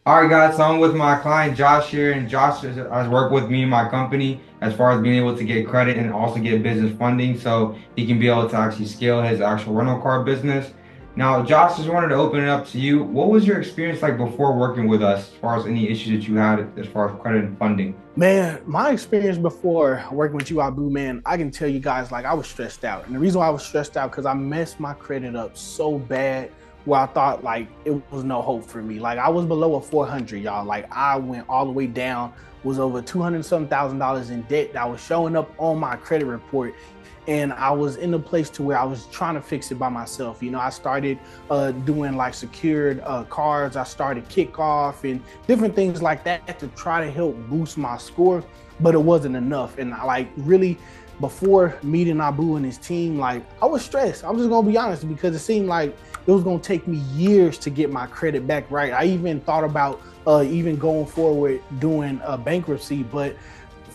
All right, guys. So I'm with my client Josh here, and Josh has worked with me and my company as far as being able to get credit and also get business funding, so he can be able to actually scale his actual rental car business. Now, Josh, just wanted to open it up to you. What was your experience like before working with us, as far as any issues that you had as far as credit and funding? Man, my experience before working with you, Abu, man, I can tell you guys, like, I was stressed out. And the reason why I was stressed out, because I messed my credit up so bad where I thought, like, it was no hope for me. Like, I was below a 400, y'all. Like, I went all the way down, was over 200 some thousand dollars in debt that was showing up on my credit report. And I was in a place to where I was trying to fix it by myself. You know, I started doing like secured cards. I started kickoff and different things like that to try to help boost my score, but it wasn't enough. And I like really before meeting Abu and his team, like I was stressed. I'm just gonna be honest because it seemed like it was gonna take me years to get my credit back right. I even thought about even going forward doing a bankruptcy, but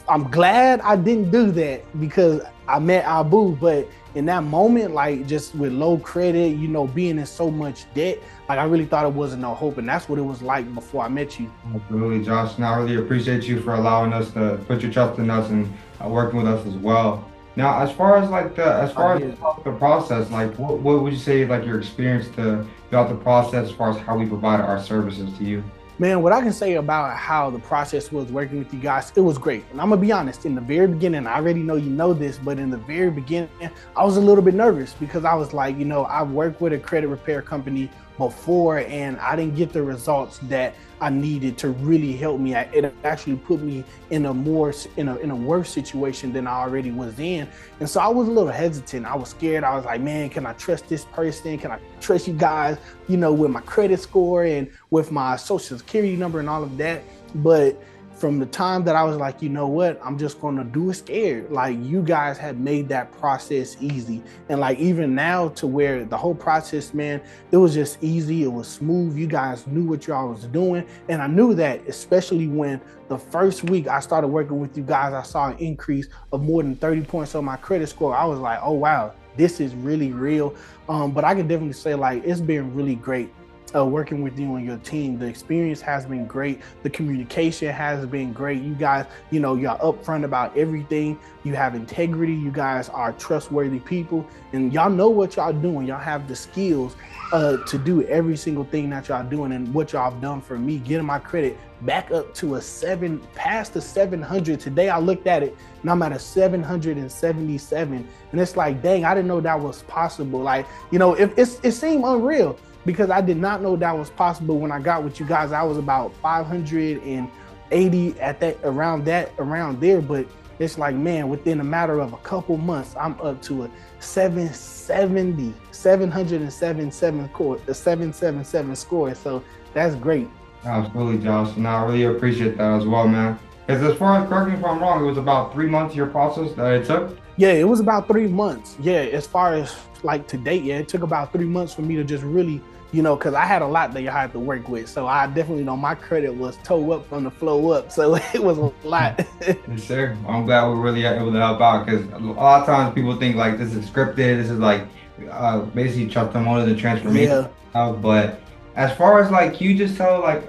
I'm glad I didn't do that because I met Abu. But in that moment, like just with low credit, you know, being in so much debt, like I really thought it wasn't no hope. And that's what it was like before I met you. Absolutely, Josh. And I really appreciate you for allowing us to put your trust in us and working with us as well. Now, as far as as I far as did. the process, like what would you say like your experience throughout the process as far as how we provide our services to you? Man, what I can say about how the process was working with you guys, it was great. And I'm gonna be honest, in the very beginning, I already know you know this, but in the very beginning, I was a little bit nervous because I was like, you know, I worked with a credit repair company before and I didn't get the results that I needed to really help me. It actually put me in a more in a worse situation than I already was in. And so I was a little hesitant. I was scared. I was like, man, can I trust this person? Can I trust you guys, you know, with my credit score and with my social security number and all of that? But from the time that I was like, you know what, I'm just gonna do it scared. Like you guys had made that process easy. And like even now to where the whole process, man, it was just easy, it was smooth. You guys knew what y'all was doing. And I knew that, especially when the first week I started working with you guys, I saw an increase of more than 30 points on my credit score. I was like, oh wow, this is really real. But I can definitely say like it's been really great working with you and your team. The experience has been great. The communication has been great. You guys, you know, you're upfront about everything. You have integrity. You guys are trustworthy people, and y'all know what y'all doing. Y'all have the skills to do every single thing that y'all doing, and what y'all have done for me, getting my credit back up to a 7, past the 700. Today I looked at it and I'm at a 777, and it's like, dang, I didn't know that was possible. Like, you know, it seemed unreal because I did not know that was possible. When I got with you guys, I was about 580 at around there. But it's like, man, within a matter of a couple months, I'm up to a 770, 777 score, a 777 score. So that's great. Absolutely, Josh. And I really appreciate that as well, man. Because as far as, correct me if I'm wrong, it was about 3 months of your process that it took. Yeah, it was about 3 months. Yeah, as far as like to date, yeah, it took about 3 months for me to just really, you know, because I had a lot that you had to work with. So I definitely know my credit was toe up from the flow up. So it was a lot. Yes, sir. I'm glad we really are able to help out because a lot of times people think like this is scripted. This is like basically testimonial and transformation Yeah. stuff. But as far as like, can you just tell like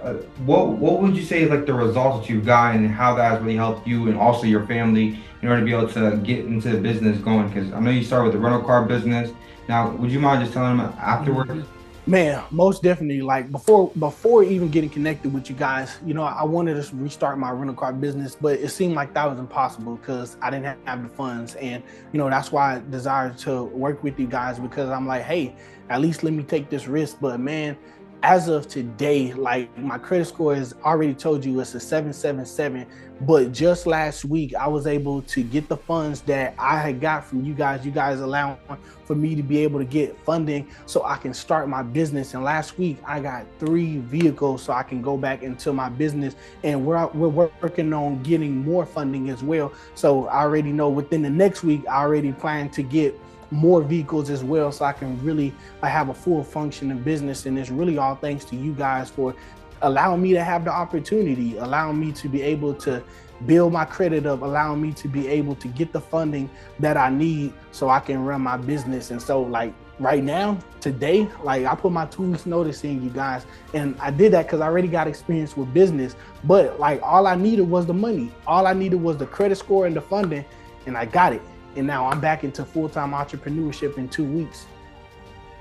what would you say is like the results that you've gotten and how that has really helped you and also your family in order to be able to get into the business going? Because I know you started with the rental car business. Now, would you mind just telling them afterwards? Man, most definitely. Like before even getting connected with you guys, you know, I wanted to restart my rental car business, but it seemed like that was impossible because I didn't have the funds. And you know, that's why I desired to work with you guys, because I'm like, hey, at least let me take this risk. But man, as of today, like my credit score has already told you it's a 777. But just last week, I was able to get the funds that I had got from you guys. You guys allowing for me to be able to get funding so I can start my business. And last week, I got 3 vehicles so I can go back into my business. And we're working on getting more funding as well. So I already know within the next week, I already plan to get more vehicles as well, so I can really have a full functioning business. And it's really all thanks to you guys for allowing me to have the opportunity, allowing me to be able to build my credit up, allowing me to be able to get the funding that I need so I can run my business. And so like right now, today, like I put my 2 weeks notice in, you guys, and I did that because I already got experience with business. But like all I needed was the money. All I needed was the credit score and the funding, and I got it. And now I'm back into full-time entrepreneurship in 2 weeks.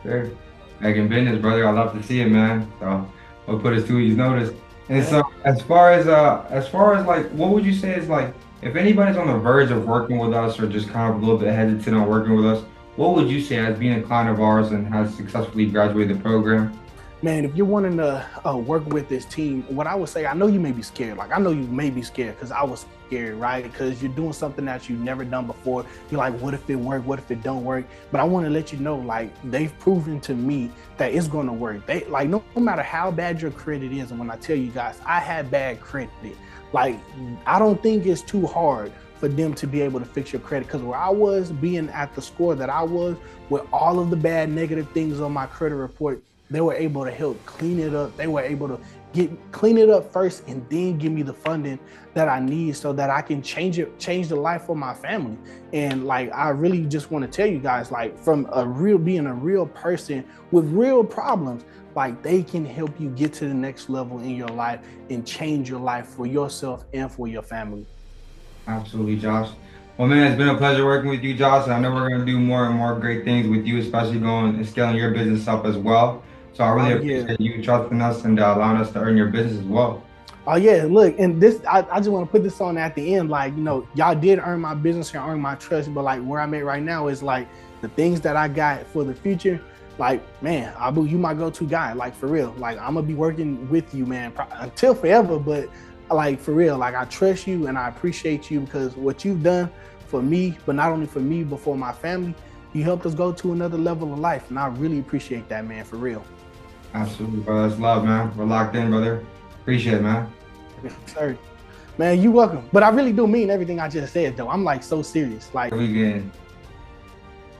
Sure. Back in business, brother. I love to see it, man. So we'll put his 2 weeks notice. And so as far as like, what would you say is like, if anybody's on the verge of working with us or just kind of a little bit hesitant on working with us, what would you say as being a client of ours and has successfully graduated the program? Man, if you're wanting to work with this team, what I would say, I know you may be scared. Like I know you may be scared because I was scared, right? Because you're doing something that you've never done before. You're like, what if it work? What if it don't work? But I want to let you know, like they've proven to me that it's going to work. They like no matter how bad your credit is, and when I tell you guys, I had bad credit. Like I don't think it's too hard for them to be able to fix your credit, because where I was being at the score that I was with all of the bad negative things on my credit report, they were able to help clean it up. They were able to clean it up first and then give me the funding that I need so that I can change the life of my family. And like, I really just want to tell you guys, like from being a real person with real problems, like they can help you get to the next level in your life and change your life for yourself and for your family. Absolutely, Josh. Well, man, it's been a pleasure working with you, Josh. And I know we're going to do more and more great things with you, especially going and scaling your business up as well. So I really Oh yeah. appreciate you trusting us and allowing us to earn your business as well. Oh yeah, look, and this, I just want to put this on at the end, like, y'all did earn my business and earn my trust, but like where I'm at right now is like the things that I got for the future. Like, man, Abu, you my go-to guy, like for real. Like I'm gonna be working with you, man, until forever, but like for real, like I trust you and I appreciate you because what you've done for me, but not only for me, but for my family, you helped us go to another level of life. And I really appreciate that, man, for real. Absolutely, brother. That's love, man. We're locked in, brother. Appreciate it, man. Yes, sir. Man, you welcome. But I really do mean everything I just said, though. I'm like so serious. Like, We good.